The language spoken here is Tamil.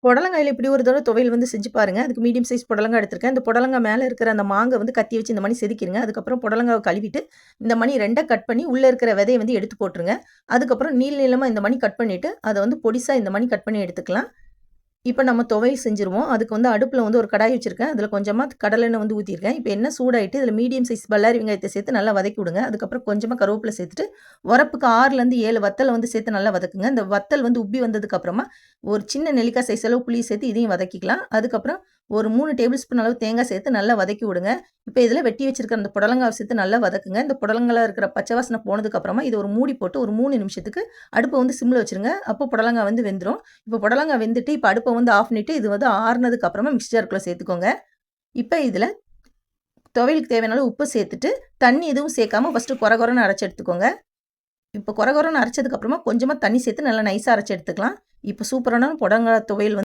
புடலங்காயில இப்படி ஒரு தடவ துவையல் வந்து செஞ்சு பாருங்க. அதுக்கு மீடியம் சைஸ் புடலங்கா எடுத்திருக்கேன். இந்த புடலங்கா மேல இருக்கிற அந்த மாங்க வந்து கத்தி வச்சு இந்த மாரி செதுக்கிருங்க. அதுக்கப்புறம் புடலங்காவ கழுவிட்டு, இந்த மாரி 2ஆ கட் பண்ணி உள்ள இருக்கிற விதைய வந்து எடுத்து போட்டுருங்க. அதுக்கப்புறம் நீளமா இந்த மாரி கட் பண்ணிட்டு, அத வந்து பொடிசா இந்த மாரி கட் பண்ணி எடுத்துக்கலாம். இப்ப நம்ம துவையல் செஞ்சுருவோம். அதுக்கு வந்து அடுப்புல வந்து ஒரு கடாய் வச்சிருக்கேன். அதுல கொஞ்சமா கடலெண்ணெய் வந்து ஊத்தியிருக்கேன். இப்ப எண்ணெய் சூடாயிட்டு, இதுல மீடியம் சைஸ் பல்லாரி வெங்காயத்த சேர்த்து நல்லா வதக்கி விடுங்க. அதுக்கப்புறம் கொஞ்சமா கருவேப்பில சேர்த்துட்டு, உரப்புக்கு 6லேருந்து 7 வத்தல வந்து சேர்த்து நல்லா வதக்குங்க. இந்த வத்தல் வந்து உப்பி வந்ததுக்கு அப்புறமா, ஒரு சின்ன நெல்லிக்காய் சைஸ் அளவு புளிய சேர்த்து இதையும் வதக்கிக்கலாம். அதுக்கப்புறம் ஒரு 3 டேபிள் ஸ்பூன் அளவு தேங்காய் சேர்த்து நல்லா வதக்கி விடுங்க. இப்ப இதுல வெட்டி வச்சிருக்கிற அந்த புடலங்காவ சேர்த்து நல்லா வதக்குங்க. இந்த புடலங்கால இருக்கிற பச்சை வாசனை போனதுக்கு அப்புறமா, இத ஒரு மூடி போட்டு ஒரு 3 நிமிஷத்துக்கு அடுப்ப வந்து சிம்ல வச்சுருங்க. அப்போ புடலங்கா வந்து வெந்துரும். இப்போ புடலங்கா வெந்துட்டு, இப்ப அடுப்ப வந்து ஆஃப் பண்ணிட்டு, இது வந்து ஆறுனதுக்கு அப்புறமா மிக்ஸி ஜாருக்குள்ள சேர்த்துக்கோங்க. இப்ப இதுல துவையலுக்கு தேவையான அளவு உப்பு சேர்த்துட்டு, தண்ணி எதுவும் சேர்க்காம ஃபர்ஸ்ட்டு கொர கொரன்னு அரைச்சு எடுத்துக்கோங்க. இப்ப கொர கொரன்னு அரைச்சதுக்கு அப்புறமா கொஞ்சமா தண்ணி சேர்த்து நல்லா நைஸா அரைச்சு எடுத்துக்கலாம். இப்ப சூப்பரான புடலங்கா துவையல்